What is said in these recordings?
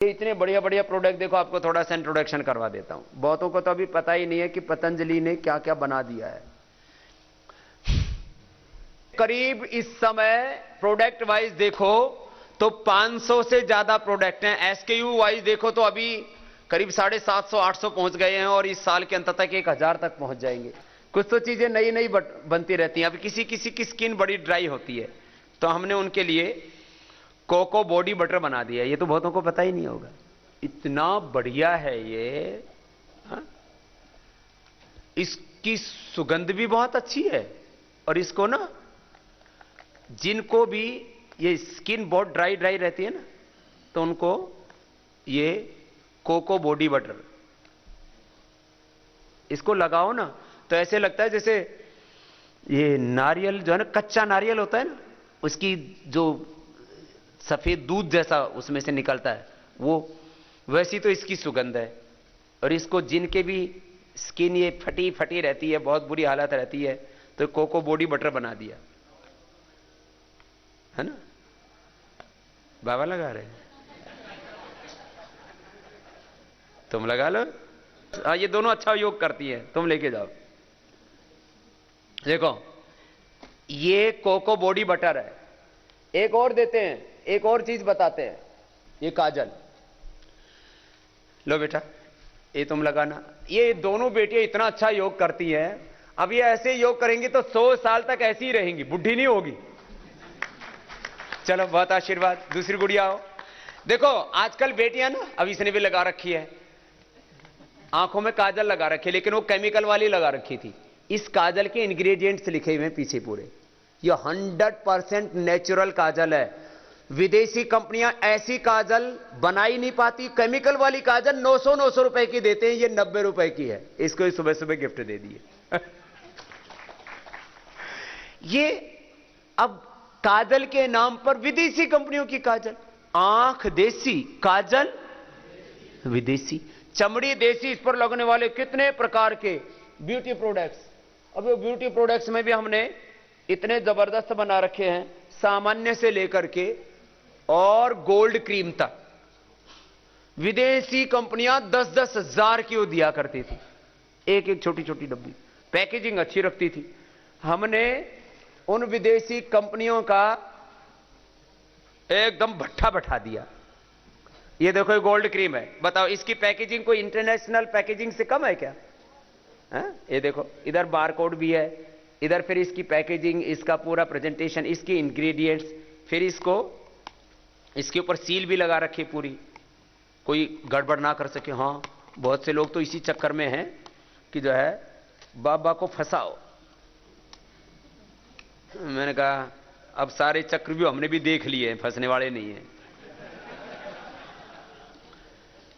इतने बढ़िया बढ़िया प्रोडक्ट देखो, आपको थोड़ा सा इंट्रोडक्शन करवा देता हूं। बहुतों को तो अभी पता ही नहीं है कि पतंजलि ने क्या क्या बना दिया है। करीब इस समय प्रोडक्ट वाइज देखो तो 500 से ज्यादा प्रोडक्ट हैं। एसकेयू वाइज देखो तो अभी करीब 750-800 पहुंच गए हैं और इस साल के अंत तक 1000 तक पहुंच जाएंगे। कुछ तो चीजें नई नई बनती रहती हैं। अभी किसी किसी की स्किन बड़ी ड्राई होती है तो हमने उनके लिए कोको बॉडी बटर बना दिया। ये तो बहुतों को पता ही नहीं होगा, इतना बढ़िया है ये। हा? इसकी सुगंध भी बहुत अच्छी है और इसको ना, जिनको भी ये स्किन बहुत ड्राई ड्राई रहती है ना, तो उनको ये कोको बॉडी बटर इसको लगाओ ना तो ऐसे लगता है जैसे ये नारियल जो है ना, कच्चा नारियल होता है ना, उसकी जो सफेद दूध जैसा उसमें से निकलता है, वो वैसी तो इसकी सुगंध है। और इसको जिनके भी स्किन ये फटी फटी रहती है, बहुत बुरी हालत रहती है, तो कोको बॉडी बटर बना दिया है ना। बाबा लगा रहे हैं, तुम लगा लो। हाँ, ये दोनों अच्छा योग करती है, तुम लेके जाओ। देखो ये कोको बॉडी बटर है। एक और देते हैं, एक और चीज बताते हैं, ये काजल लो बेटा, ये तुम लगाना। ये दोनों बेटियां इतना अच्छा योग करती हैं, अब ये ऐसे योग करेंगी तो 100 साल तक ऐसी ही रहेंगी, बुढ़ी नहीं होगी। चलो बहुत आशीर्वाद। दूसरी गुड़िया आओ। देखो आजकल बेटियां ना, अब इसने भी लगा रखी है, आंखों में काजल लगा रखी है, लेकिन वो केमिकल वाली लगा रखी थी। इस काजल के इंग्रेडिएंट्स लिखे हुए हैं पीछे पूरे। ये 100% नेचुरल काजल है। विदेशी कंपनियां ऐसी काजल बना ही नहीं पाती। केमिकल वाली काजल 900 रुपए की देते हैं, ये 90 रुपए की है। इसको ही सुबह सुबह गिफ्ट दे दिए। ये अब काजल के नाम पर विदेशी कंपनियों की काजल, आंख देसी, काजल विदेशी, चमड़ी देसी, इस पर लगने वाले कितने प्रकार के ब्यूटी प्रोडक्ट्स। अब ये ब्यूटी प्रोडक्ट्स में भी हमने इतने जबरदस्त बना रखे हैं, सामान्य से लेकर के और गोल्ड क्रीम तक। विदेशी कंपनियां 10-10 हजार की वो दिया करती थी, एक एक छोटी छोटी डब्बी, पैकेजिंग अच्छी रखती थी। हमने उन विदेशी कंपनियों का एकदम भट्ठा बैठा दिया। ये देखो ये गोल्ड क्रीम है, बताओ इसकी पैकेजिंग कोई इंटरनेशनल पैकेजिंग से कम है क्या? है? ये देखो इधर बारकोड भी है, इधर फिर इसकी पैकेजिंग, इसका पूरा प्रेजेंटेशन, इसके इंग्रेडिएंट्स, फिर इसको इसके ऊपर सील भी लगा रखी पूरी, कोई गड़बड़ ना कर सके। हाँ, बहुत से लोग तो इसी चक्कर में हैं कि जो है बाबा को फंसाओ। मैंने कहा अब सारे चक्र भी हमने भी देख लिए हैं, फंसने वाले नहीं है।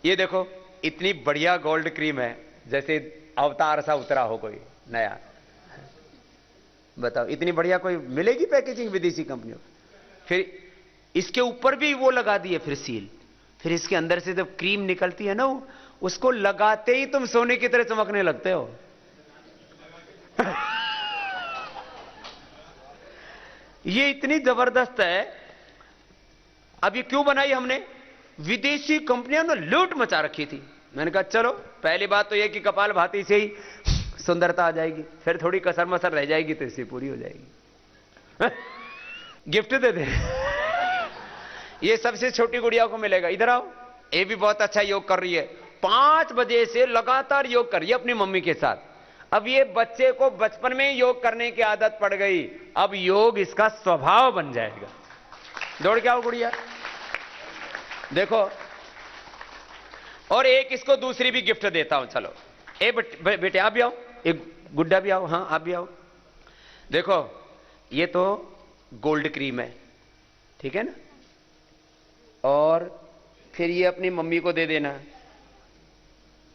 ये देखो इतनी बढ़िया गोल्ड क्रीम है, जैसे अवतार सा उतरा हो कोई नया। बताओ इतनी बढ़िया कोई मिलेगी पैकेजिंग विदेशी कंपनियों। फिर इसके ऊपर भी वो लगा दिए फिर सील। फिर इसके अंदर से जब क्रीम निकलती है ना, उसको लगाते ही तुम सोने की तरह चमकने लगते हो। ये इतनी जबरदस्त है। अब ये क्यों बनाई हमने? विदेशी कंपनियों ने लूट मचा रखी थी। मैंने कहा चलो, पहली बात तो यह कि कपाल भाती से ही सुंदरता आ जाएगी, फिर थोड़ी कसर मसर रह जाएगी तो इससे पूरी हो जाएगी। गिफ्ट दे दे। ये सबसे छोटी गुड़िया को मिलेगा। इधर आओ, ये भी बहुत अच्छा योग कर रही है, 5 बजे से लगातार योग कर रही है अपनी मम्मी के साथ। अब ये बच्चे को बचपन में ही योग करने की आदत पड़ गई, अब योग इसका स्वभाव बन जाएगा। दौड़ के आओ गुड़िया, देखो। और एक इसको दूसरी भी गिफ्ट देता हूं। चलो ए बेटे आप भी आओ, एक गुड्डा भी आओ। हाँ आप भी आओ। देखो ये तो गोल्ड क्रीम है, ठीक है ना, और फिर ये अपनी मम्मी को दे देना।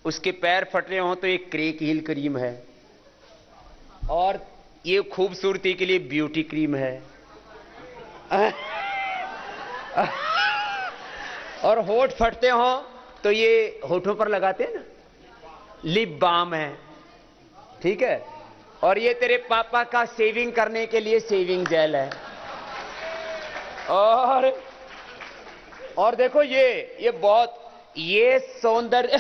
उसके पैर फट रहे हो तो एक क्रेक हील क्रीम है, और ये खूबसूरती के लिए ब्यूटी क्रीम है। और होठ फटते हो तो ये होठों पर लगाते हैं ना, लिप बाम है, ठीक है। और ये तेरे पापा का शेविंग करने के लिए शेविंग जेल है। और और देखो ये बहुत, ये सौंदर्य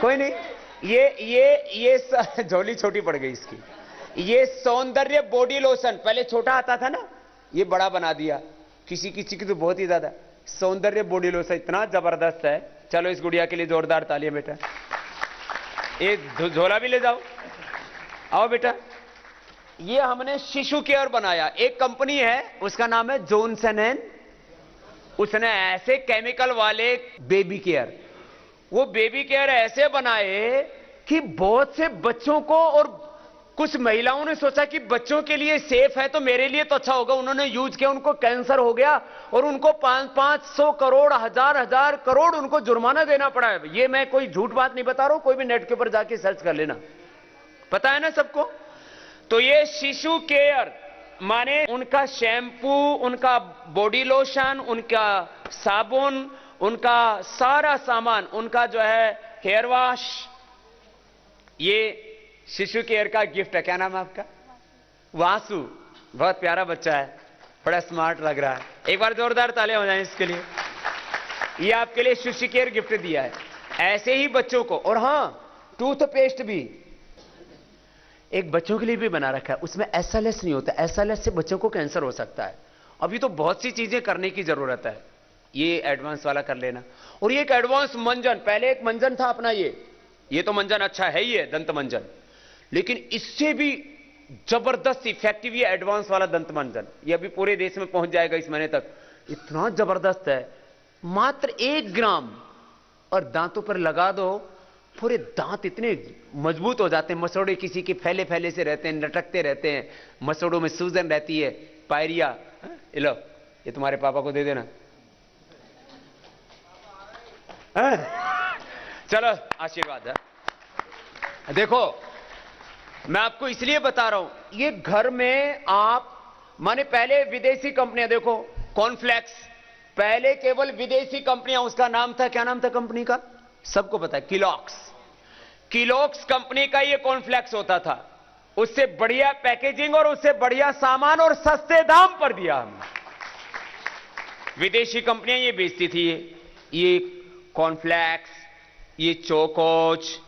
कोई नहीं, ये झोली छोटी पड़ गई इसकी। ये सौंदर्य बॉडी लोशन, पहले छोटा आता था ना, ये बड़ा बना दिया, किसी किसी की तो बहुत ही ज्यादा। सौंदर्य बॉडी लोशन इतना जबरदस्त है। चलो इस गुड़िया के लिए जोरदार तालियां बेटा। ये झोला भी ले जाओ, आओ बेटा। ये हमने शिशु केयर बनाया। एक कंपनी है, उसका नाम है जॉनसन एंड, उसने ऐसे केमिकल वाले बेबी केयर, वो बेबी केयर ऐसे बनाए कि बहुत से बच्चों को, और कुछ महिलाओं ने सोचा कि बच्चों के लिए सेफ है तो मेरे लिए तो अच्छा होगा, उन्होंने यूज किया, उनको कैंसर हो गया और उनको 500 करोड़, हजार करोड़ उनको जुर्माना देना पड़ा है। ये मैं कोई झूठ बात नहीं बता रहा हूं, कोई भी नेट के ऊपर जाके सर्च कर लेना, पता है ना सबको। तो ये शिशु केयर माने उनका शैम्पू, उनका बॉडी लोशन, उनका साबुन, उनका सारा सामान, उनका जो है हेयर वॉश, ये शिशु केयर का गिफ्ट है। क्या नाम है आपका? वासु। बहुत प्यारा बच्चा है, बड़ा स्मार्ट लग रहा है। एक बार जोरदार तालियां हो जाएं इसके लिए। ये आपके लिए शिशु केयर गिफ्ट दिया है। ऐसे ही बच्चों को, और हां टूथपेस्ट भी एक बच्चों के लिए भी बना रखा है, उसमें एसएलएस नहीं होता। एसएलएस से बच्चों को कैंसर हो सकता है। अभी तो बहुत सी चीजें करने की जरूरत है, ये एडवांस वाला कर लेना। और ये एक एडवांस मंजन, पहले एक मंजन था अपना, ये तो मंजन अच्छा है ही है, दंत मंजन, लेकिन इससे भी जबरदस्त इफेक्टिव ये एडवांस वाला दंत मंजन, ये अभी पूरे देश में पहुंच जाएगा इस महीने तक। इतना जबरदस्त है, मात्र 1 ग्राम और दांतों पर लगा दो, पूरे दांत इतने मजबूत हो जाते हैं। मसोड़े किसी के फैले फैले से रहते हैं, लटकते रहते हैं, मसोड़ों में सूजन रहती है, पायरिया। लो ये तुम्हारे पापा को दे देना। चलो आशीर्वाद है। देखो मैं आपको इसलिए बता रहा हूं, ये घर में आप माने पहले विदेशी कंपनियां, देखो कॉर्नफ्लेक्स, पहले केवल विदेशी कंपनियां, उसका नाम था, क्या नाम था कंपनी का सबको पता है, किलॉक्स। किलॉक्स कंपनी का ये कॉर्नफ्लेक्स होता था, उससे बढ़िया पैकेजिंग और उससे बढ़िया सामान और सस्ते दाम पर दिया हमने। विदेशी कंपनियां ये बेचती थी, ये कॉर्नफ्लेक्स, ये चोकोच,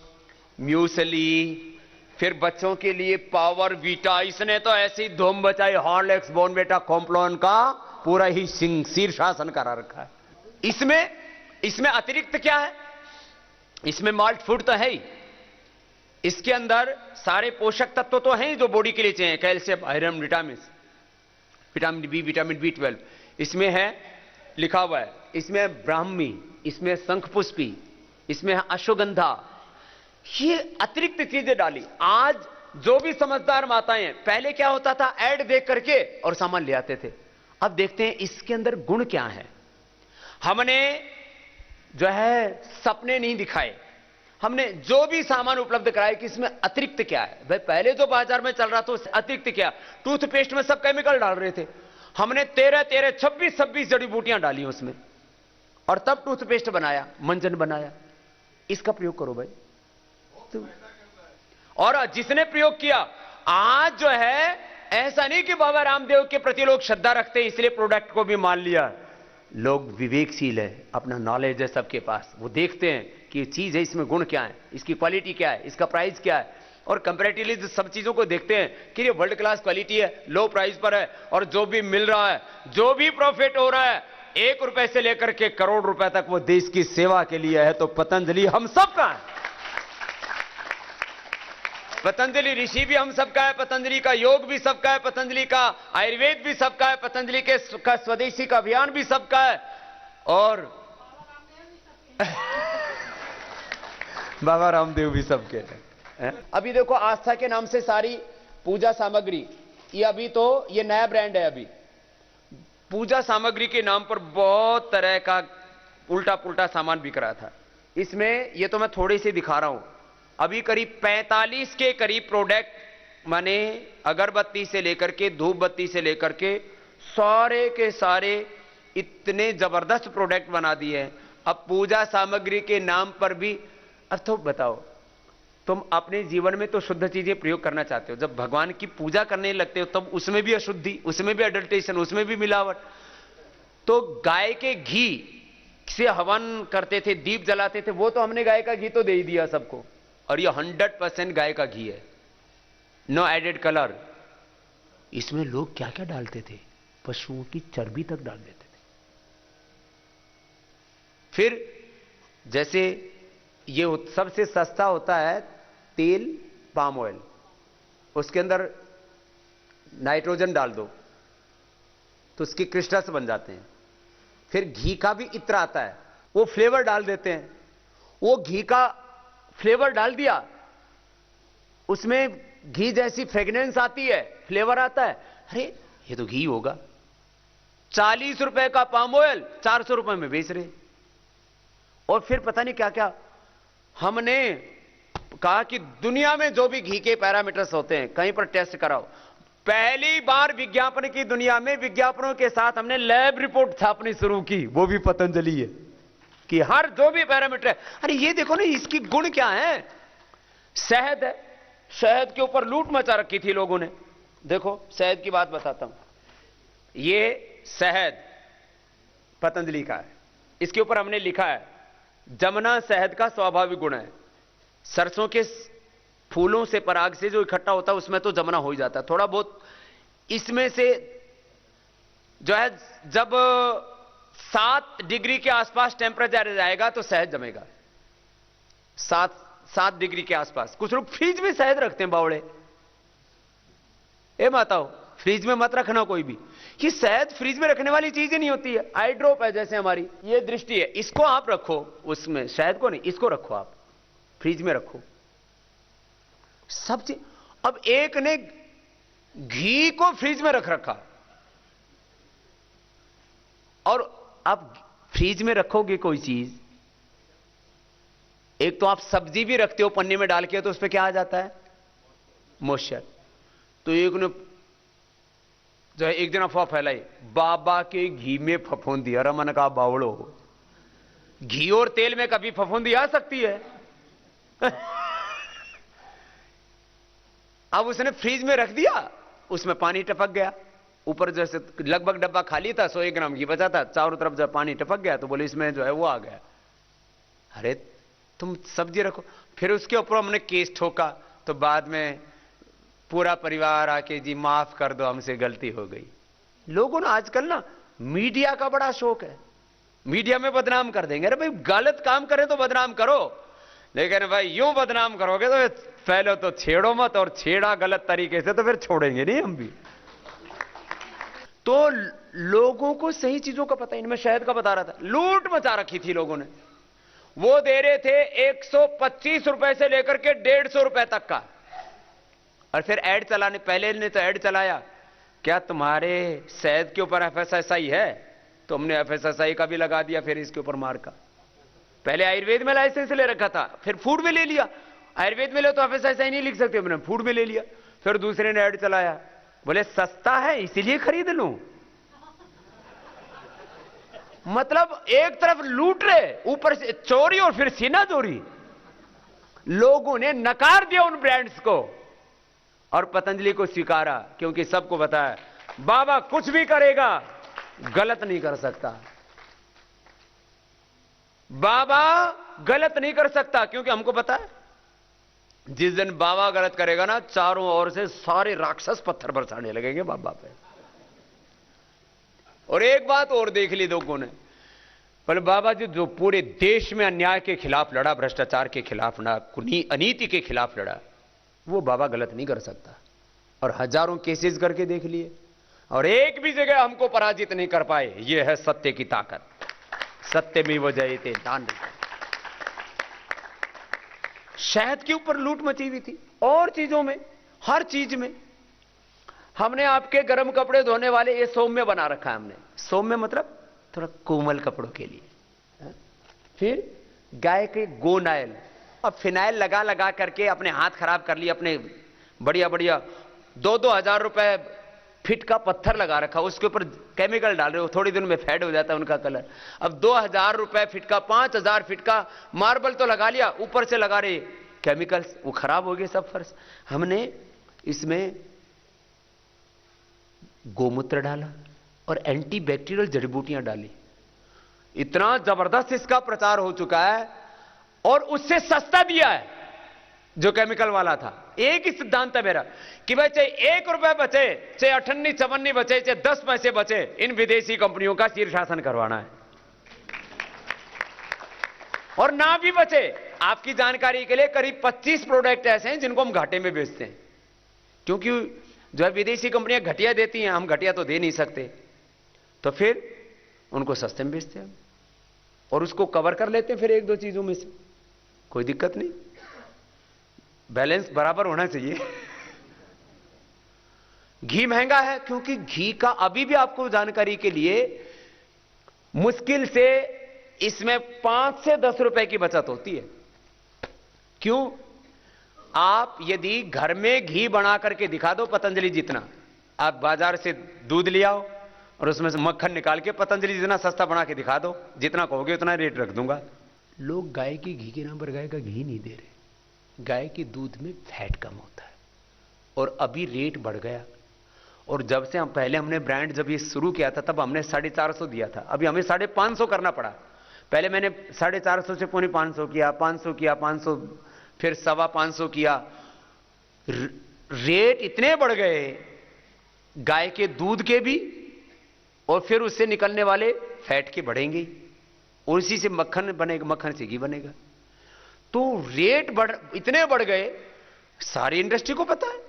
म्यूसली, फिर बच्चों के लिए पावर वीटा, इसने तो ऐसी धूम बचाई, हॉर्लिक्स, बॉर्नविटा, कॉम्प्लान का पूरा ही शीर्षासन करा रखा है। इसमें अतिरिक्त क्या है? इसमें माल्ट फूड तो है ही, इसके अंदर सारे पोषक तत्व तो हैं ही जो बॉडी के लिए चाहिए, calcium, iron, vitamin, vitamin B, vitamin B12 इसमें है, लिखा हुआ है। इसमें ब्राह्मी, इसमें शंखपुष्पी, इसमें अश्वगंधा, ये अतिरिक्त चीजें डाली। आज जो भी समझदार माताएं हैं, पहले क्या होता था, ऐड देख करके और सामान ले आते थे। अब देखते हैं इसके अंदर गुण क्या है। हमने जो है सपने नहीं दिखाए, हमने जो भी सामान उपलब्ध कराया कि इसमें अतिरिक्त क्या है। भाई पहले जो बाजार में चल रहा था अतिरिक्त क्या, टूथपेस्ट में सब केमिकल डाल रहे थे, हमने 13 26 जड़ी बूटियां डाली उसमें और तब टूथपेस्ट बनाया, मंजन बनाया। इसका प्रयोग करो भाई। और जिसने प्रयोग किया, आज जो है ऐसा नहीं कि बाबा रामदेव के प्रति लोग श्रद्धा रखते हैं इसलिए प्रोडक्ट को भी मान लिया। लोग विवेकशील है, अपना नॉलेज है सबके पास, वो देखते हैं कि ये चीज है, इसमें गुण क्या है, इसकी क्वालिटी क्या है, इसका प्राइस क्या है, और कंपैरेटिवली सब चीजों को देखते हैं कि ये वर्ल्ड क्लास क्वालिटी है, लो प्राइस पर है, और जो भी मिल रहा है, जो भी प्रॉफिट हो रहा है, 1 रुपए से लेकर के करोड़ रुपए तक वो देश की सेवा के लिए है। तो पतंजलि हम सबका है, पतंजलि ऋषि भी हम सबका है, पतंजलि का योग भी सबका है, पतंजलि का आयुर्वेद भी सबका है, पतंजलि के स्वदेशी का अभियान भी सबका है, और बाबा रामदेव भी सबके हैं। अभी देखो आस्था के नाम से सारी पूजा सामग्री, ये अभी तो ये नया ब्रांड है। अभी पूजा सामग्री के नाम पर बहुत तरह का उल्टा पुल्टा सामान बिक रहा था। इसमें ये तो मैं थोड़े से दिखा रहा हूं, अभी करीब 45 के करीब प्रोडक्ट, माने अगरबत्ती से लेकर के धूप बत्ती से लेकर के सारे के सारे इतने जबरदस्त प्रोडक्ट बना दिए हैं। अब पूजा सामग्री के नाम पर भी, अब तो बताओ, तुम अपने जीवन में तो शुद्ध चीजें प्रयोग करना चाहते हो, जब भगवान की पूजा करने लगते हो तब उसमें भी अशुद्धि, उसमें भी अडल्ट्रेशन, उसमें भी मिलावट। तो गाय के घी से हवन करते थे, दीप जलाते थे, वो तो हमने गाय का घी तो दे ही दिया सबको। और ये 100% गाय का घी है, नो एडेड कलर। इसमें लोग क्या क्या डालते थे, पशुओं की चर्बी तक डाल देते थे। फिर जैसे ये सबसे सस्ता होता है तेल, पाम ऑयल, उसके अंदर नाइट्रोजन डाल दो तो उसके क्रिस्टल्स बन जाते हैं। फिर घी का भी इत्र आता है, वो फ्लेवर डाल देते हैं। वो घी का फ्लेवर डाल दिया, उसमें घी जैसी फ्रेग्रेंस आती है, फ्लेवर आता है, अरे ये तो घी होगा। 40 रुपए का पाम ऑयल 400 रुपए में बेच रहे। और फिर पता नहीं क्या क्या। हमने कहा कि दुनिया में जो भी घी के पैरामीटर्स होते हैं कहीं पर टेस्ट कराओ। पहली बार विज्ञापन की दुनिया में विज्ञापनों के साथ हमने लैब रिपोर्ट छापनी शुरू की, वो भी पतंजलि है, कि हर जो भी पैरामीटर है, अरे ये देखो ना इसकी गुण क्या है। शहद है, शहद के ऊपर लूट मचा रखी थी लोगों ने। देखो शहद की बात बताता हूं, ये शहद पतंजलि का है, इसके ऊपर हमने लिखा है जमुना शहद का स्वाभाविक गुण है। सरसों के फूलों से पराग से जो इकट्ठा होता है उसमें तो जमुना हो ही जाता है थोड़ा बहुत। इसमें से जो है जब 7 डिग्री के आसपास टेम्परेचर जाएगा तो शहद जमेगा। 7 डिग्री के आसपास। कुछ लोग फ्रिज में शहद रखते हैं बावड़े। ए माताओ, फ्रिज में मत रखना कोई भी, कि शहद फ्रिज में रखने वाली चीज ही नहीं होती है। आई ड्रॉप है जैसे हमारी ये दृष्टि है, इसको आप रखो उसमें, शहद को नहीं, इसको रखो आप फ्रिज में रखो सब चीज। अब एक ने घी को फ्रिज में रख रखा, और आप फ्रिज में रखोगे कोई चीज, एक तो आप सब्जी भी रखते हो पन्नी में डाल के, तो उस पर क्या आ जाता है, मॉइस्चर। तो एक ने जो है एक दिन अफवाह फैलाई, बाबा के घी में फफूंदी। अरे मन का बावड़ो, घी और तेल में कभी फफूंदी आ सकती है? अब उसने फ्रिज में रख दिया, उसमें पानी टपक गया ऊपर, जैसे लगभग डब्बा खाली था, 100 ग्राम घी बचा था, चारों तरफ जब पानी टपक गया तो बोले इसमें जो है वो आ गया। अरे तुम सब्जी रखो। फिर उसके ऊपर हमने केस ठोका, तो बाद में पूरा परिवार आके जी माफ कर दो, हमसे गलती हो गई। लोगों ने आजकल ना मीडिया का बड़ा शौक है, मीडिया में बदनाम कर देंगे। अरे भाई गलत काम करें तो बदनाम करो, लेकिन भाई यूं बदनाम करोगे तो पहले तो छेड़ो मत, और छेड़ा गलत तरीके से तो फिर छोड़ेंगे नहीं हम भी। तो लोगों को सही चीजों का पता ही नहीं। मैं शहद का बता रहा था, लूट मचा रखी थी लोगों ने। वो दे रहे थे 125 रुपए से लेकर के 150 रुपए तक का। और फिर ऐड चलाने, पहले ने तो ऐड चलाया, क्या तुम्हारे शहद के ऊपर FSSAI है? तो हमने FSSAI का भी लगा दिया फिर इसके ऊपर मार्का। पहले आयुर्वेद में लाइसेंस ले रखा था, फिर फूड में ले लिया। आयुर्वेद में ले तो FSSAI नहीं लिख सकते, हमने फूड में ले लिया। फिर दूसरे ने ऐड चलाया, बोले सस्ता है इसीलिए खरीद लूं। मतलब एक तरफ लूट रहे, ऊपर से चोरी और फिर सीना चोरी। लोगों ने नकार दिया उन ब्रांड्स को और पतंजलि को स्वीकारा, क्योंकि सबको पता है बाबा कुछ भी करेगा गलत नहीं कर सकता। बाबा गलत नहीं कर सकता, क्योंकि हमको पता है जिस दिन बाबा गलत करेगा ना, चारों ओर से सारे राक्षस पत्थर बरसाने लगेंगे बाबा पे। और एक बात और देख ली लोगों ने, पर बाबा जी जो पूरे देश में अन्याय के खिलाफ लड़ा, भ्रष्टाचार के खिलाफ लड़ा, अनीति के खिलाफ लड़ा, वो बाबा गलत नहीं कर सकता। और हजारों केसेस करके देख लिए और एक भी जगह हमको पराजित नहीं कर पाए। ये है सत्य की ताकत, सत्य में वो जयते दान। शहद के ऊपर लूट मची हुई थी, और चीजों में, हर चीज में। हमने आपके गर्म कपड़े धोने वाले ये सौम्य बना रखा है हमने। सौम्य मतलब थोड़ा कोमल कपड़ों के लिए। फिर गाय के गोनाइल, अब फिनाइल लगा लगा करके अपने हाथ खराब कर लिए अपने। बढ़िया बढ़िया 2-2 हजार रुपए फिट का पत्थर लगा रखा, उसके ऊपर केमिकल डाल रहे हो, थोड़ी दिन में फेड हो जाता है उनका कलर। अब 2000 रुपए फिट का, 5000 फिट का मार्बल तो लगा लिया, ऊपर से लगा रहे केमिकल्स, वो खराब हो गए सब फर्श। हमने इसमें गोमूत्र डाला, और एंटी बैक्टीरियल जड़ी बूटियां डाली। इतना जबरदस्त इसका प्रचार हो चुका है और उससे सस्ता दिया है जो केमिकल वाला था। एक ही सिद्धांत है मेरा कि भाई चाहे 1 रुपए बचे, चाहे 58 54 बचे, चाहे 10 पैसे बचे, इन विदेशी कंपनियों का शीर्षासन करवाना है। और ना भी बचे, आपकी जानकारी के लिए करीब 25 प्रोडक्ट ऐसे हैं जिनको हम घाटे में बेचते हैं, क्योंकि जो है विदेशी कंपनियां घटिया देती हैं, हम घटिया तो दे नहीं सकते, तो फिर उनको सस्ते में बेचते हैं हम और उसको कवर कर लेते हैं फिर 1-2 चीजों में से। कोई दिक्कत नहीं, बैलेंस बराबर होना चाहिए। घी महंगा है क्योंकि घी का अभी भी आपको जानकारी के लिए मुश्किल से इसमें 5 से 10 रुपए की बचत होती है। क्यों? आप यदि घर में घी बना करके दिखा दो पतंजलि जितना, आप बाजार से दूध ले आओ और उसमें से मक्खन निकाल के पतंजलि जितना सस्ता बना के दिखा दो, जितना कहोगे उतना रेट रख दूंगा। लोग गाय के घी के नाम पर गाय का घी नहीं दे रहे। गाय के दूध में फैट कम होता है और अभी रेट बढ़ गया। और जब से हमने ब्रांड जब ये शुरू किया था तब हमने 450 दिया था, अभी हमें 550 करना पड़ा। पहले मैंने 450 से 550 किया, 500 किया, 500 फिर 525 किया। रेट इतने बढ़ गए गाय के दूध के भी और फिर उससे निकलने वाले फैट के बढ़ेंगे और इसी से मक्खन बनेगा, मक्खन से घी बनेगा। तो रेट इतने बढ़ गए, सारी इंडस्ट्री को पता है।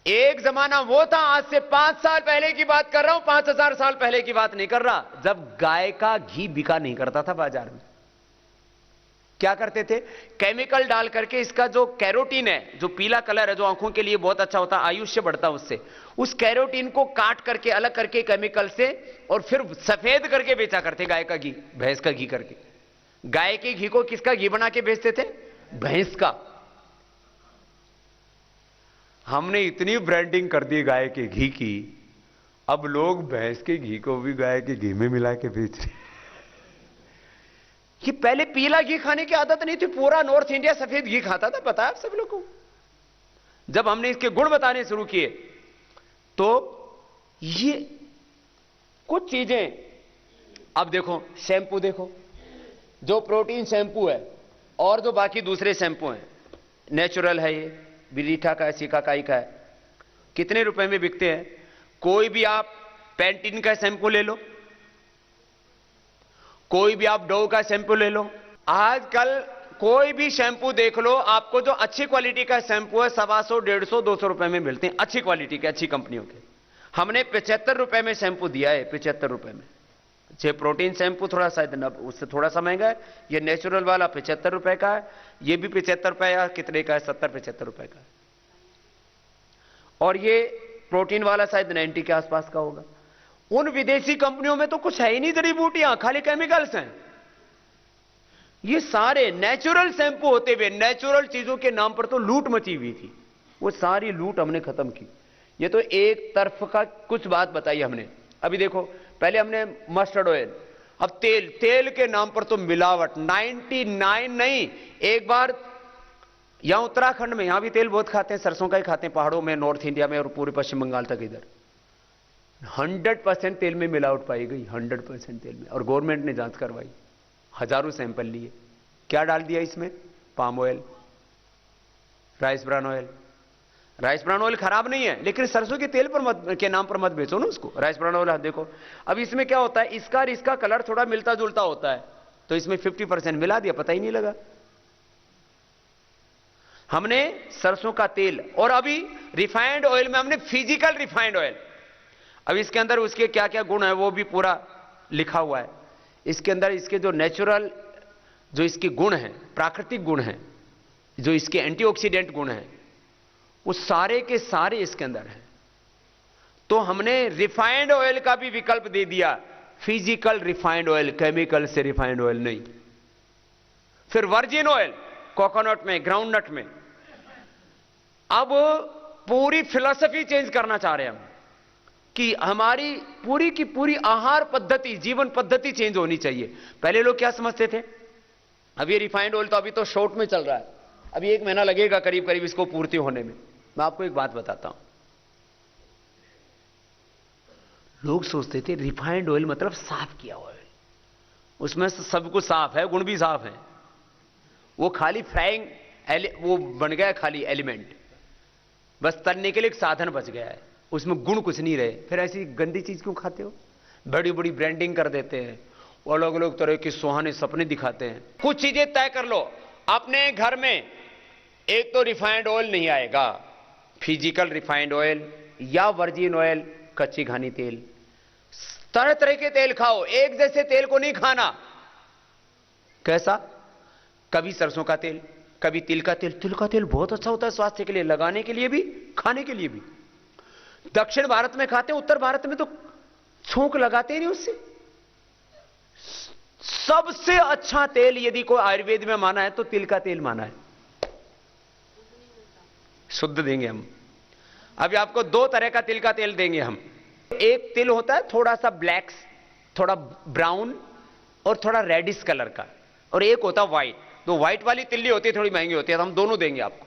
एक जमाना वो था, आज से 5 साल पहले की बात कर रहा हूं, 5000 साल पहले की बात नहीं कर रहा, जब गाय का घी बिका नहीं करता था बाजार में। क्या करते थे? केमिकल डाल करके इसका जो कैरोटीन है, जो पीला कलर है, जो आंखों के लिए बहुत अच्छा होता है, आयुष्य बढ़ता उससे, उस कैरोटीन को काट करके अलग करके केमिकल से और फिर सफेद करके बेचा करते गाय का घी, भैंस का घी करके। गाय के घी को किसका घी बना के बेचते थे? भैंस का। हमने इतनी ब्रांडिंग कर दी गाय के घी की, अब लोग भैंस के घी को भी गाय के घी में मिला के बेच रहे। ये पहले पीला घी खाने की आदत नहीं थी, पूरा नॉर्थ इंडिया सफेद घी खाता था, पता है आप सब लोगों को। जब हमने इसके गुण बताने शुरू किए तो ये कुछ चीजें, अब देखो शैंपू, देखो जो प्रोटीन शैंपू है और जो बाकी दूसरे शैंपू हैं, नेचुरल है, ये बिरीठा का है, सिकाकाई का है, कितने रुपए में बिकते हैं? कोई भी आप पैंटीन का शैंपू ले लो, कोई भी आप डोव का शैंपू ले लो, आजकल कोई भी शैंपू देख लो, आपको जो अच्छी क्वालिटी का शैंपू है 125, 150, 200 रुपए में मिलते हैं, अच्छी क्वालिटी के, अच्छी कंपनियों के। हमने 75 रुपए में शैंपू दिया है, 75 रुपए में। ये प्रोटीन शैंपू थोड़ा शायद उससे थोड़ा सा महंगा है, ये नेचुरल वाला 75 रुपए का है, ये भी 75 रुपए या कितने का है, 70-75 रुपए का है। और ये प्रोटीन वाला शायद 90 के आसपास का होगा। उन विदेशी कंपनियों में तो कुछ है ही नहीं जड़ी बूटियां, खाली केमिकल्स हैं। ये सारे नेचुरल शैंपू होते हुए नेचुरल चीजों के नाम पर तो लूट मची हुई थी, वो सारी लूट हमने खत्म की। ये तो एक तरफ का कुछ बात बताई हमने। अभी देखो, पहले हमने मस्टर्ड ऑयल, अब तेल के नाम पर तो मिलावट 99 नहीं। एक बार यहां उत्तराखंड में, यहां भी तेल बहुत खाते हैं, सरसों का ही खाते हैं, पहाड़ों में, नॉर्थ इंडिया में और पूरे पश्चिम बंगाल तक इधर 100% तेल में मिलावट पाई गई, 100% तेल में। और गवर्नमेंट ने जांच करवाई, हजारों सैंपल लिए। क्या डाल दिया इसमें? Palm oil, rice bran oil. Rice bran oil खराब नहीं है, लेकिन सरसों के तेल पर के नाम पर मत बेचो ना उसको। राइस ब्रान ऑयल देखो, अब इसमें क्या होता है, इसका और इसका कलर थोड़ा मिलता जुलता होता है, तो इसमें 50% मिला दिया, पता ही नहीं लगा। हमने सरसों का तेल, और अभी रिफाइंड ऑयल में हमने फिजिकल रिफाइंड ऑयल, अब इसके अंदर उसके क्या क्या गुण है वो भी पूरा लिखा हुआ है। इसके अंदर इसके जो नेचुरल, जो इसके गुण हैं, प्राकृतिक गुण हैं, जो इसके एंटीऑक्सीडेंट गुण हैं, वो सारे के सारे इसके अंदर हैं। तो हमने रिफाइंड ऑयल का भी विकल्प दे दिया, फिजिकल रिफाइंड ऑयल, केमिकल से रिफाइंड ऑयल नहीं। फिर वर्जिन ऑयल, कोकोनट में, ग्राउंडनट में। अब पूरी फिलॉसफी चेंज करना चाह रहे हैं हम कि हमारी पूरी की पूरी आहार पद्धति, जीवन पद्धति चेंज होनी चाहिए। पहले लोग क्या समझते थे, अब ये रिफाइंड ऑयल तो अभी तो शॉर्ट में चल रहा है, अभी 1 महीना लगेगा करीब करीब इसको पूर्ति होने में। मैं आपको एक बात बताता हूं, लोग सोचते थे रिफाइंड ऑयल मतलब साफ किया ऑयल, उसमें सब कुछ साफ है, गुण भी साफ है, वो खाली फ्राइंग वो बन गया खाली एलिमेंट, बस तलने के लिए एक साधन बच गया है, उसमें गुण कुछ नहीं रहे। फिर ऐसी गंदी चीज क्यों खाते हो? बड़ी बड़ी ब्रांडिंग कर देते हैं, अलग अलग तरह के सुहाने सपने दिखाते हैं। कुछ चीजें तय कर लो अपने घर में, एक तो रिफाइंड ऑयल नहीं आएगा, फिजिकल रिफाइंड ऑयल या वर्जिन ऑयल, कच्ची घानी तेल, तरह तरह के तेल खाओ, एक जैसे तेल को नहीं खाना। कैसा? कभी सरसों का तेल, कभी तिल का तेल। तिल का तेल बहुत अच्छा होता है स्वास्थ्य के लिए, लगाने के लिए भी, खाने के लिए भी। दक्षिण भारत में खाते हैं, उत्तर भारत में तो छोंक लगाते ही नहीं उससे। सबसे अच्छा तेल यदि कोई आयुर्वेद में माना है तो तिल का तेल माना है, शुद्ध देंगे हम। अभी आपको दो तरह का तिल का तेल देंगे हम। एक तिल होता है थोड़ा सा ब्लैक, थोड़ा ब्राउन और थोड़ा रेडिश कलर का, और एक होता है व्हाइट। तो व्हाइट वाली तिल्ली होती है, थोड़ी महंगी होती है, तो हम दोनों देंगे आपको।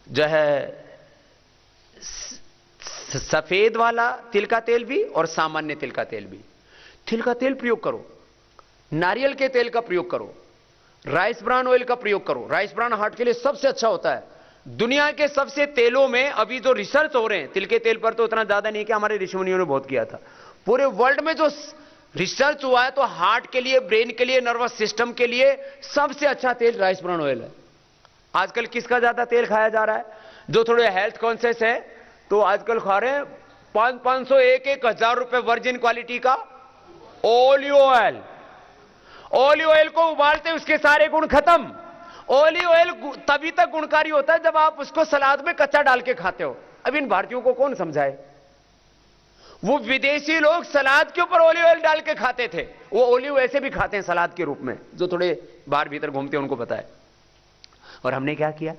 जो है सफेद वाला तिल का तेल भी और सामान्य तिल का तेल भी। तिल का तेल प्रयोग करो, नारियल के तेल का प्रयोग करो, राइस ब्रान ऑयल का प्रयोग करो। राइस ब्रान हार्ट के लिए सबसे अच्छा होता है। दुनिया के सबसे तेलों में अभी जो रिसर्च हो रहे हैं, तिल के तेल पर तो उतना ज्यादा नहीं कि हमारे ऋषि मुनियों ने बहुत किया था, पूरे वर्ल्ड में जो रिसर्च हुआ है तो हार्ट के लिए, ब्रेन के लिए, नर्वस सिस्टम के लिए सबसे अच्छा तेल राइस ब्रान ऑयल है। आजकल किसका ज्यादा तेल खाया जा रहा है? जो थोड़े हेल्थ कॉन्शियस है तो आजकल खा रहे हैं 500 1,000 रुपए वर्जिन क्वालिटी का ओलिव ऑयल। ओलिव ऑयल को उबालते उसके सारे गुण खत्म। ओलिव ऑयल तभी तक गुणकारी होता है जब आप उसको सलाद में कच्चा डाल के खाते हो। अब इन भारतीयों को कौन समझाए? वो विदेशी लोग सलाद के ऊपर ओलिव ऑयल डाल के खाते थे, वो ओलिव ऐसे भी खाते हैं सलाद के रूप में, जो थोड़े बाहर भीतर घूमते हैं उनको पता है। और हमने क्या किया?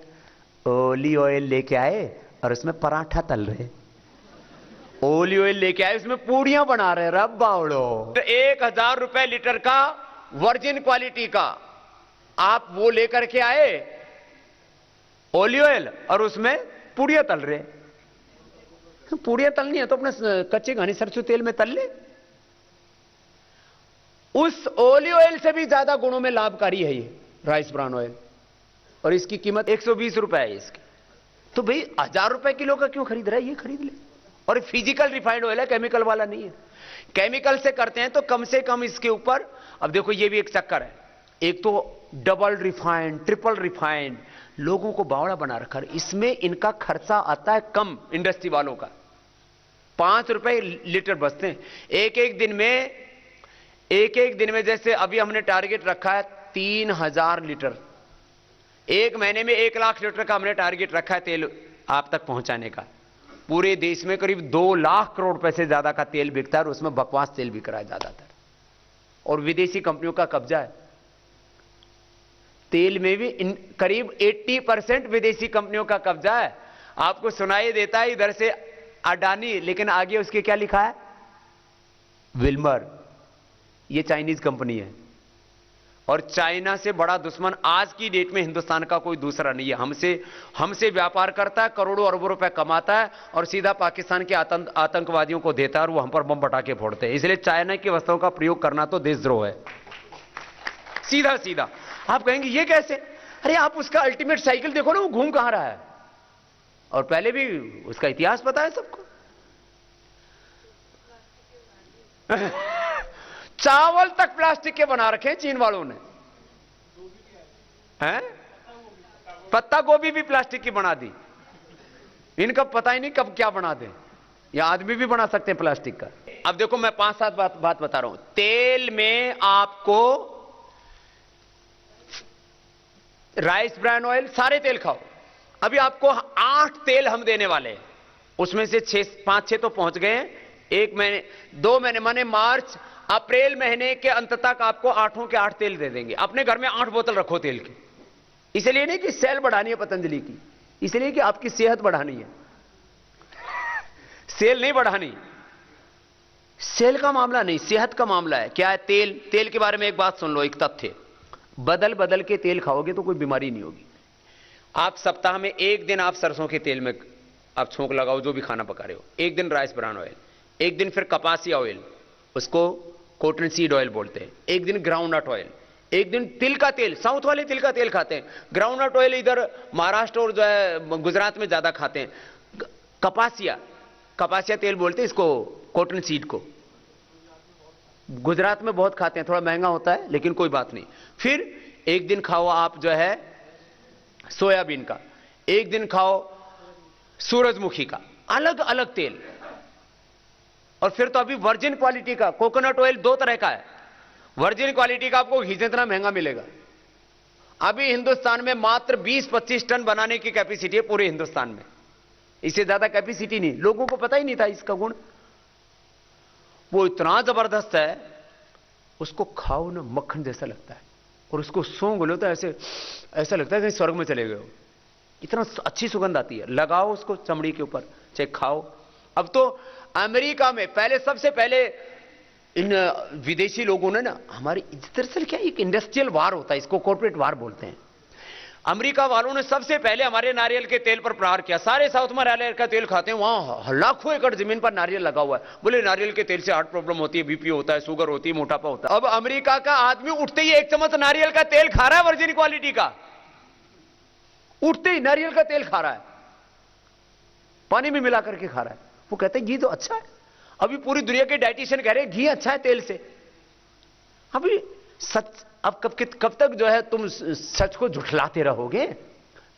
ओलिव ऑयल लेके आए और उसमें पराठा तल रहे, ओलिव ऑयल लेके आए उसमें पूड़ियां बना रहे। रब्बा उड़ो, 1,000 रुपए लीटर का वर्जिन क्वालिटी का आप वो लेकर के आए ओलिव ऑयल, और उसमें पूड़ियां तल रहे। पूड़ियां तलनी है तो अपने कच्चे घनी सरसों तेल में तल ले। उस ओलिव ऑयल से भी ज्यादा गुणों में लाभकारी है ये राइस ब्रान ऑयल, और इसकी कीमत 120 रुपए है इसकी। तो भाई 1,000 रुपए किलो का क्यों खरीद रहा है? ये खरीद ले। और फिजिकल रिफाइंड ऑयल है, केमिकल वाला नहीं है। केमिकल से करते हैं तो कम से कम इसके ऊपर, अब देखो ये भी एक चक्कर है, एक तो डबल रिफाइंड, ट्रिपल रिफाइंड, लोगों को बावड़ा बना रखा है। इसमें इनका खर्चा आता है कम, इंडस्ट्री वालों का 5 रुपए लीटर बचते हैं। एक एक दिन में जैसे अभी हमने टारगेट रखा है 3,000 लीटर, एक महीने में 1 लाख लीटर का हमने टारगेट रखा है तेल आप तक पहुंचाने का। पूरे देश में करीब 2 लाख करोड़ रुपए से ज्यादा का तेल बिकता है, और उसमें बकवास तेल बिक रहा है ज्यादातर, और विदेशी कंपनियों का कब्जा है। तेल में भी करीब 80% विदेशी कंपनियों का कब्जा है। आपको सुनाई देता है इधर से अडानी, लेकिन आगे उसके क्या लिखा है? विल्मर। ये चाइनीज कंपनी है, और चाइना से बड़ा दुश्मन आज की डेट में हिंदुस्तान का कोई दूसरा नहीं है। हमसे व्यापार करता है, करोड़ों अरबों रुपए कमाता है, और सीधा पाकिस्तान के आतंकवादियों को देता है, और वो हम पर बम पटाखे फोड़ते हैं। इसलिए चाइना की वस्तुओं का प्रयोग करना तो देशद्रोह है, सीधा सीधा। आप कहेंगे ये कैसे? अरे आप उसका अल्टीमेट साइकिल देखो ना, वो घूम कहां रहा है, और पहले भी उसका इतिहास पता है सबको। चावल तक प्लास्टिक के बना रखे हैं चीन वालों ने, हैं? पत्ता गोभी भी प्लास्टिक की बना दी। इनका पता ही नहीं कब क्या बना दे। या आदमी भी बना सकते हैं प्लास्टिक का। अब देखो मैं 5-7 बात बता रहा हूं। तेल में आपको राइस ब्रान ऑयल, सारे तेल खाओ। अभी आपको 8 तेल हम देने वाले हैं, उसमें से 5-6 तो पहुंच गए हैं। 1 महीने 2 महीने माने मार्च अप्रैल महीने के अंत तक आपको 8 के 8 तेल दे देंगे। अपने घर में 8 बोतल रखो तेल की। इसलिए नहीं कि सेल बढ़ानी है पतंजलि की, इसलिए कि आपकी सेहत बढ़ानी है। सेल नहीं बढ़ानी, सेल का मामला नहीं, सेहत का मामला है। क्या है? तेल के बारे में एक बात सुन लो, एक तथ्य। बदल बदल के तेल खाओगे तो कोई बीमारी नहीं होगी। आप सप्ताह में 1 दिन आप सरसों के तेल में आप छोंक लगाओ, जो भी खाना पका रहे हो। 1 दिन राइस ब्रान ऑयल, एक दिन फिर कपासिया ऑयल, उसको कॉटन सीड ऑयल बोलते हैं, एक दिन ग्राउंडनट ऑयल, एक दिन तिल का तेल, साउथ वाले तिल का तेल खाते हैं, ग्राउंडनट ऑयल इधर महाराष्ट्र और जो है गुजरात में ज्यादा खाते हैं। कपासिया तेल बोलते हैं इसको, कॉटन सीड को गुजरात में बहुत खाते हैं, थोड़ा महंगा होता है लेकिन कोई बात नहीं। फिर एक दिन खाओ आप जो है सोयाबीन का, एक दिन खाओ सूरजमुखी का, अलग अलग तेल। और फिर तो अभी वर्जिन क्वालिटी का कोकोनट ऑयल 2 तरह का है। वर्जिन क्वालिटी का आपको घी जितना महंगा मिलेगा। अभी हिंदुस्तान में मात्र 20-25 टन बनाने की कैपेसिटी है पूरे हिंदुस्तान में, इससे ज्यादा कैपेसिटी नहीं। लोगों को पता ही नहीं था इसका गुण, वो इतना जबरदस्त है, उसको खाओ ना मक्खन जैसा लगता है, और उसको सूंघ लो तो ऐसे ऐसा लगता है कहीं स्वर्ग में चले गए हो, इतना अच्छी सुगंध आती है। लगाओ उसको चमड़ी के ऊपर, चाहे खाओ। अब तो अमेरिका में पहले, सबसे पहले इन विदेशी लोगों ने ना हमारी, दरअसल क्या एक इंडस्ट्रियल वार होता है, इसको कॉर्पोरेट वार बोलते हैं। अमेरिका वालों ने सबसे पहले हमारे नारियल के तेल पर प्रहार किया। सारे साउथ में नारियल का तेल खाते हैं, वहां लाखों एकड़ जमीन पर नारियल लगा हुआ है। बोले नारियल के तेल से हार्ट प्रॉब्लम होती है, बीपी होता है, शुगर होती है, मोटापा होता है। अब अमेरिका का आदमी उठते ही 1 चम्मच नारियल का तेल खा रहा है, वर्जिन क्वालिटी का, उठते ही नारियल का तेल खा रहा है, पानी में मिला करके खा रहा है। वो कहते हैं घी तो अच्छा है। अभी पूरी दुनिया के डाइटिशियन कह रहे हैं घी अच्छा है तेल से। अभी सच, अब कब तक जो है तुम सच को झुठलाते रहोगे?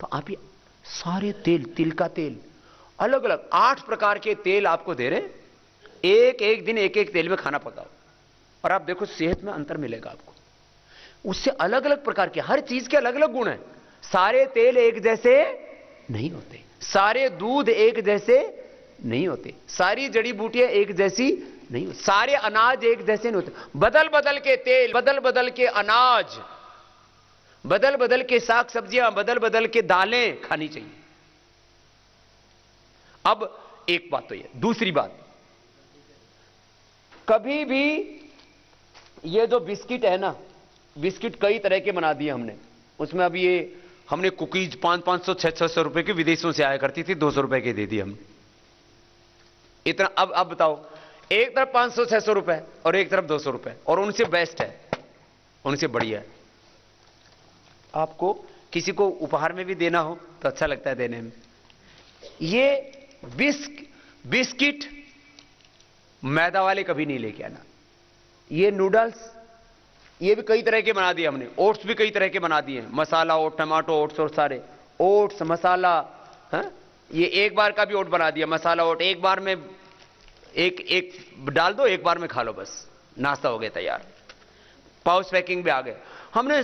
तो आप ये सारे तेल, तिल का तेल, अलग अलग 8 प्रकार के तेल आपको दे रहे, एक एक दिन एक एक तेल में खाना पकाओ, और आप देखो सेहत में अंतर मिलेगा आपको। उससे अलग अलग प्रकार के, हर चीज के अलग अलग गुण हैं। सारे तेल एक जैसे नहीं होते, सारे दूध एक जैसे नहीं होते, सारी जड़ी बूटियां एक जैसी नहीं होती, सारे अनाज एक जैसे नहीं होते। बदल बदल के तेल, बदल बदल के अनाज, बदल बदल के साग सब्जियां, बदल बदल के दालें खानी चाहिए। अब एक बात तो ये, दूसरी बात, कभी भी ये जो बिस्किट है ना, बिस्किट कई तरह के बना दिए हमने। उसमें अब ये हमने कुकीज 500-500, 600 रुपए की विदेशों से आया करती थी, 200 रुपए की दे दी हमने इतना। अब बताओ, एक तरफ 500-600 रुपए और एक तरफ 200 रुपए, और उनसे बेस्ट है, उनसे बढ़िया है। आपको किसी को उपहार में भी देना हो तो अच्छा लगता है देने में। ये बिस्किट मैदा वाले कभी नहीं लेके आना। ये नूडल्स, ये भी कई तरह के बना दिए हमने। ओट्स भी कई तरह के बना दिए, मसाला ओट, टमाटो ओट्स, और सारे ओट्स मसाला। हाँ, ये एक बार का भी ओट बना दिया, मसाला ओट, एक बार में एक डाल दो, एक बार में खा लो, बस नाश्ता हो गया तैयार। पाउच पैकिंग भी आ गए। हमने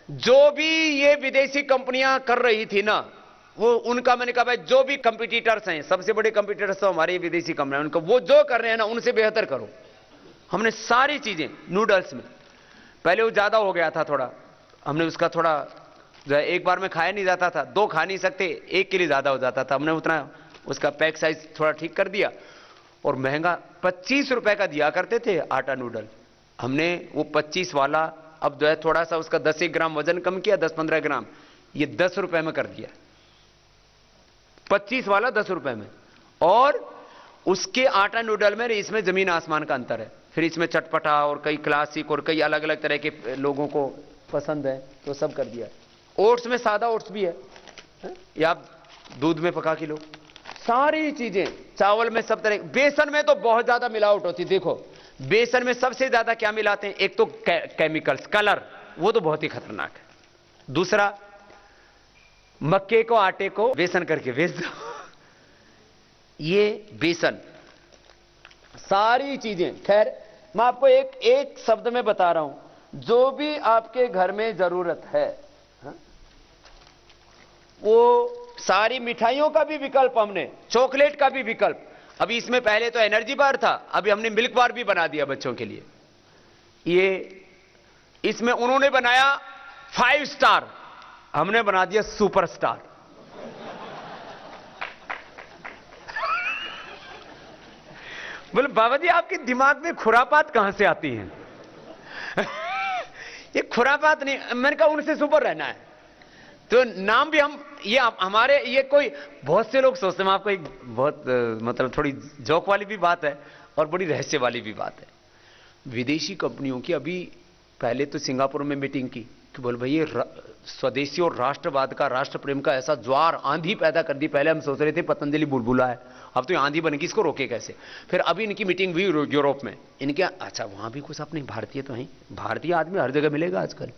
जो भी ये विदेशी कंपनियां कर रही थी ना, वो उनका मैंने कहा भाई जो भी कंपटीटर्स हैं, सबसे बड़े कंपटीटर्स तो हमारे विदेशी कंपनियां, उनका वो जो कर रहे हैं ना उनसे बेहतर करो। हमने सारी चीजें, नूडल्स में पहले वो ज्यादा हो गया था थोड़ा, हमने उसका थोड़ा जो है एक बार में खाया नहीं जाता था, 2 खा नहीं सकते, 1 के लिए ज्यादा हो जाता था। हमने उतना उसका पैक साइज थोड़ा ठीक कर दिया, और महंगा 25 रुपए का दिया करते थे आटा नूडल, हमने वो 25 वाला अब जो है थोड़ा सा उसका 10-1 ग्राम वजन कम किया, 10-15 ग्राम, ये 10 रुपए में कर दिया। 25 वाला 10 रुपए में, और उसके आटा नूडल में इसमें जमीन आसमान का अंतर है। फिर इसमें चटपटा और कई क्लासिक और कई अलग अलग तरह के लोगों को पसंद है, तो सब कर दिया। ओट्स में सादा ओट्स भी है, या आप दूध में पका के लो, सारी चीजें, चावल में सब तरह। बेसन में तो बहुत ज्यादा मिलावट होती। देखो बेसन में सबसे ज्यादा क्या मिलाते हैं, एक तो केमिकल्स, कलर, वो तो बहुत ही खतरनाक है। दूसरा, मक्के को आटे को बेसन करके बेच दो, ये बेसन, सारी चीजें। खैर मैं आपको एक शब्द में बता रहा हूं, जो भी आपके घर में जरूरत है, वो सारी मिठाइयों का भी विकल्प हमने, चॉकलेट का भी विकल्प। अभी इसमें पहले तो एनर्जी बार था, अभी हमने मिल्क बार भी बना दिया बच्चों के लिए। ये इसमें उन्होंने बनाया 5 स्टार, हमने बना दिया सुपर स्टार। बोले बाबा जी आपके दिमाग में खुरापात कहां से आती हैं? ये खुरापात नहीं, मैंने कहा उनसे सुपर रहना है तो नाम भी हम, ये हमारे, ये कोई बहुत से लोग सोचते हैं। मैं आपको एक बहुत मतलब थोड़ी जोक वाली भी बात है, और बड़ी रहस्य वाली भी बात है, विदेशी कंपनियों की अभी पहले तो सिंगापुर में मीटिंग की कि बोल भाई ये स्वदेशी और राष्ट्रवाद का, राष्ट्र प्रेम का ऐसा ज्वार आंधी पैदा कर दी। पहले हम सोच रहे थे पतंजलि बुलबुला है, अब तो ये आंधी बनेगी, इसको रोके कैसे। फिर अभी इनकी मीटिंग हुई यूरोप में, इनके अच्छा वहां भी कुछ अपने भारतीय तो हैं, भारतीय आदमी हर जगह मिलेगा आजकल,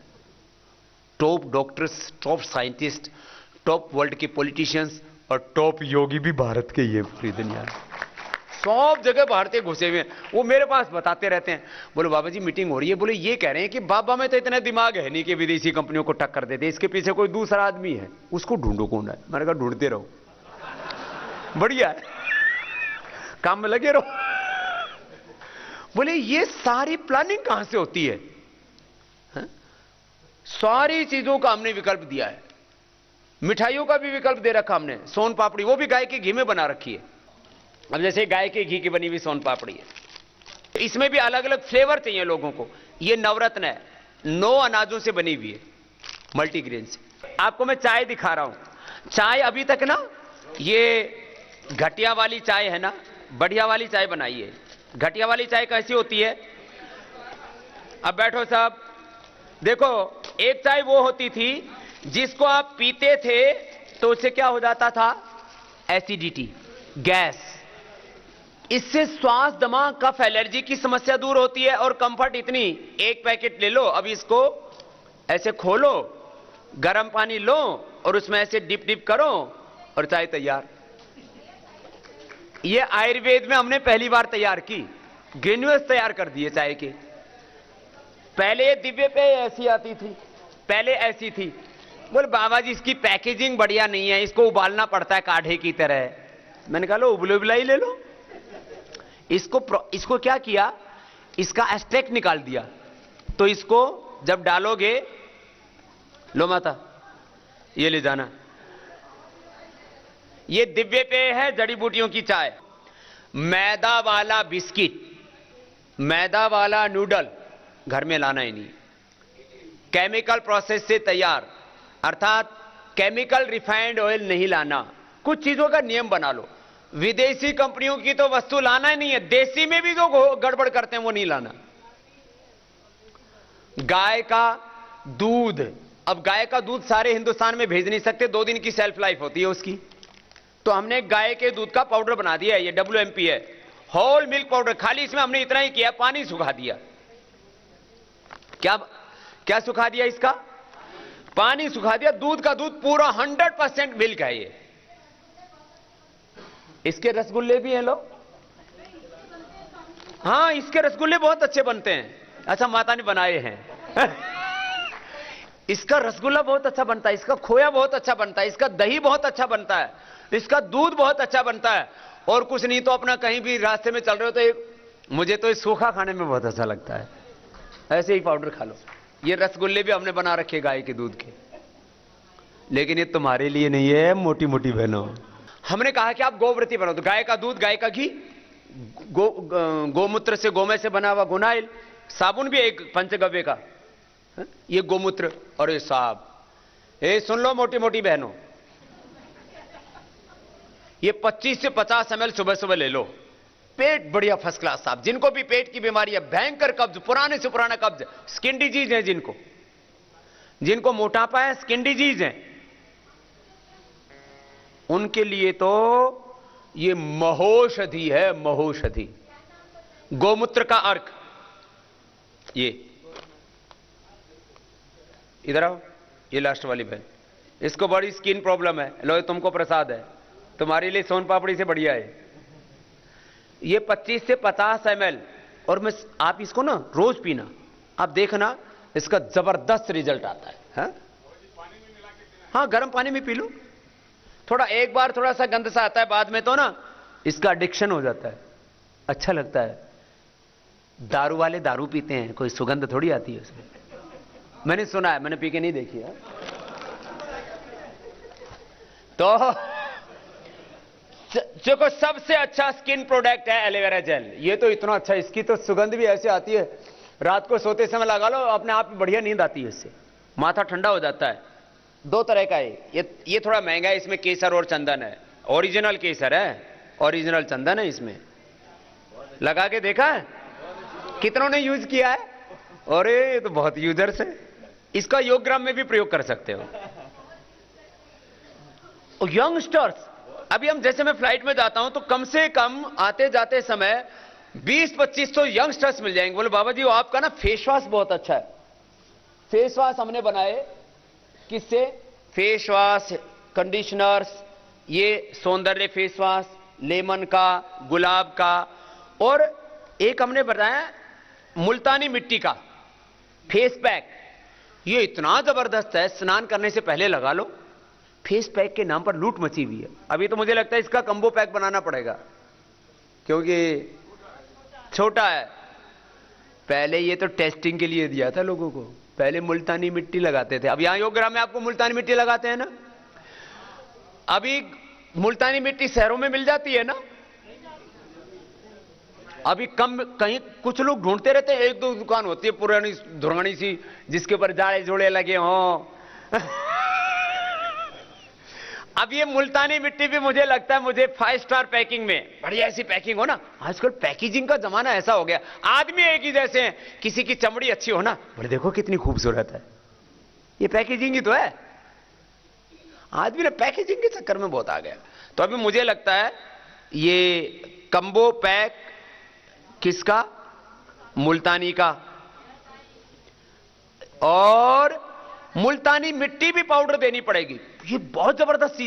top doctors, top scientist, top world के पॉलिटिशियंस और टॉप योगी भी भारत के ही है पूरी दुनिया में, सब जगह भारतीय घुसे हुए हैं। वो मेरे पास बताते रहते हैं, बोले बाबा जी मीटिंग हो रही है, बोले ये कह रहे हैं कि बाबा में तो इतना दिमाग है नहीं कि विदेशी कंपनियों को टक्कर देते, इसके पीछे कोई दूसरा आदमी है, उसको ढूंढो कौन है। मैंने कहा ढूंढते रहो, बढ़िया है, काम में लगे रहो। बोले ये सारी प्लानिंग कहां से होती है? सारी चीजों का हमने विकल्प दिया है, मिठाइयों का भी विकल्प दे रखा हमने, सोन पापड़ी वो भी गाय के घी में बना रखी है। अब जैसे गाय के घी की बनी हुई सोन पापड़ी है, इसमें भी अलग अलग फ्लेवर चाहिए लोगों को। ये नवरत्न है, 9 अनाजों से बनी हुई है, मल्टीग्रेन से। आपको मैं चाय दिखा रहा हूं, चाय अभी तक ना ये घटिया वाली चाय है ना, बढ़िया वाली चाय बनाई है। घटिया वाली चाय कैसी होती है? अब बैठो साहब, देखो एक चाय वो होती थी जिसको आप पीते थे तो उससे क्या हो जाता था? Acidity, gas. इससे श्वास, दमा, कफ, एलर्जी की समस्या दूर होती है। और कंफर्ट इतनी, एक पैकेट ले लो, अभी इसको ऐसे खोलो, गर्म पानी लो और उसमें ऐसे डिप डिप करो और चाय तैयार। ये आयुर्वेद में हमने पहली बार तैयार की, ग्रेन्यूल्स तैयार कर दिए चाय के। पहले ये दिव्य पे ऐसी आती थी, पहले ऐसी थी। बोले बाबा जी इसकी पैकेजिंग बढ़िया नहीं है, इसको उबालना पड़ता है काढ़े की तरह। मैंने कहा लो उबले उबला ही ले लो। इसको क्या किया, इसका एस्ट्रैक्ट निकाल दिया, तो इसको जब डालोगे, लो माता ये ले जाना, ये दिव्य पेय है, जड़ी बूटियों की चाय। मैदा वाला बिस्किट, मैदा वाला नूडल घर में लाना ही नहीं, केमिकल प्रोसेस से तैयार, अर्थात केमिकल रिफाइंड ऑयल नहीं लाना। कुछ चीजों का नियम बना लो। विदेशी कंपनियों की तो वस्तु लाना ही नहीं है, देसी में भी जो गड़बड़ करते हैं वो नहीं लाना। गाय का दूध, अब गाय का दूध सारे हिंदुस्तान में भेज नहीं सकते, 2 दिन की सेल्फ लाइफ होती है उसकी, तो हमने गाय के दूध का पाउडर बना दिया है, ये WMP है, होल मिल्क पाउडर। खाली इसमें हमने इतना ही किया, पानी सुखा दिया। क्या क्या सुखा दिया? इसका पानी सुखा दिया। दूध का दूध पूरा 100% मिल्क है ये। इसके रसगुल्ले भी हैं लोग, हाँ इसके रसगुल्ले बहुत अच्छे बनते हैं। अच्छा माता ने बनाए हैं। इसका रसगुल्ला बहुत अच्छा बनता है, इसका खोया बहुत अच्छा बनता है, इसका दही बहुत अच्छा बनता है, इसका दूध बहुत अच्छा बनता है। और कुछ नहीं तो अपना कहीं भी रास्ते में चल रहे हो तो मुझे तो ये सूखा खाने में बहुत अच्छा लगता है, ऐसे ही पाउडर खा लो। ये रसगुल्ले भी हमने बना रखे गाय के दूध के, लेकिन ये तुम्हारे लिए नहीं है मोटी मोटी बहनों। हमने कहा कि आप गोव्रती बनाओ, तो गाय का दूध, गाय का घी, गोमूत्र से, गोमय से बना हुआ गुनाइल, साबुन भी एक पंचगव्य का, ये गोमूत्र। और ये साहब, ये सुन लो मोटी मोटी बहनों, ये 25 से 50 ml सुबह सुबह ले लो। पेट बढ़िया फर्स्ट क्लास साहब। जिनको भी पेट की बीमारी है, भयंकर कब्ज, पुराने से पुराना कब्ज, स्किन डिजीज है, जिनको मोटापा है, स्किन डिजीज है, उनके लिए तो ये महौषधि है, महौषधि। गोमूत्र का अर्क, ये इधर आओ, ये लास्ट वाली बहन, इसको बड़ी स्किन प्रॉब्लम है, लो तुमको प्रसाद है, तुम्हारे लिए सोन पापड़ी से बढ़िया है। ये 25 से 50 ml, और मैं आप इसको ना रोज पीना, आप देखना इसका जबरदस्त रिजल्ट आता है। हाँ गर्म पानी में पी लो, थोड़ा एक बार थोड़ा सा गंद सा आता है, बाद में तो ना इसका एडिक्शन हो जाता है, अच्छा लगता है। दारू वाले दारू पीते हैं, कोई सुगंध थोड़ी आती है उसमें, मैंने सुना है, मैंने पी के नहीं देखी है। तो देखो सबसे अच्छा स्किन प्रोडक्ट है एलोवेरा जेल। ये तो इतना अच्छा, इसकी तो सुगंध भी ऐसे आती है, रात को सोते समय लगा लो, अपने आप बढ़िया नींद आती है, इससे माथा ठंडा हो जाता है। 2 तरह का है ये थोड़ा महंगा है, इसमें केसर और चंदन है, ओरिजिनल केसर है, ओरिजिनल चंदन है इसमें। लगा के देखा है? कितनों ने यूज किया है? अरे ये तो बहुत यूजर्स है। इसका योगग्राम में भी प्रयोग कर सकते हो। यंगस्टर्स, अभी हम जैसे मैं फ्लाइट में जाता हूं तो कम से कम आते जाते समय 20-25 तो यंगस्टर्स मिल जाएंगे। बोले बाबा जी वो आपका ना फेस वॉश बहुत अच्छा है। फेस वॉश हमने बनाए किससे? फेस वॉश, कंडीशनर्स, ये सौंदर्य फेस वॉश, लेमन का, गुलाब का, और एक हमने बताया मुल्तानी मिट्टी का फेस पैक। ये इतना जबरदस्त है, स्नान करने से पहले लगा लो। फेस पैक के नाम पर लूट मची हुई है। अभी तो मुझे लगता है इसका कंबो पैक बनाना पड़ेगा, क्योंकि छोटा है। पहले ये तो टेस्टिंग के लिए दिया था लोगों को। पहले मुल्तानी मिट्टी लगाते थे। अब यहां योगग्राम में आपको मुल्तानी मिट्टी लगाते हैं ना। अभी मुल्तानी मिट्टी शहरों में मिल जाती है ना। अभी कम, कहीं कुछ लोग ढूंढते रहते हैं। एक दो दुकान होती है पुरानी धुरानी सी, जिसके ऊपर जाले जोड़े लगे हों। अब ये मुल्तानी मिट्टी भी मुझे लगता है मुझे 5 स्टार पैकिंग में, बढ़िया ऐसी पैकिंग हो ना। आजकल पैकेजिंग का जमाना ऐसा हो गया, आदमी एक ही जैसे हैं। किसी की चमड़ी अच्छी हो ना, बोले देखो कितनी खूबसूरत है। ये पैकेजिंग ही तो है। आदमी ना पैकेजिंग के चक्कर में बहुत आ गया। तो अभी मुझे लगता है ये कंबो पैक किसका? मुल्तानी का। और मुल्तानी मिट्टी भी पाउडर देनी पड़ेगी। ये बहुत जबरदस्त चीज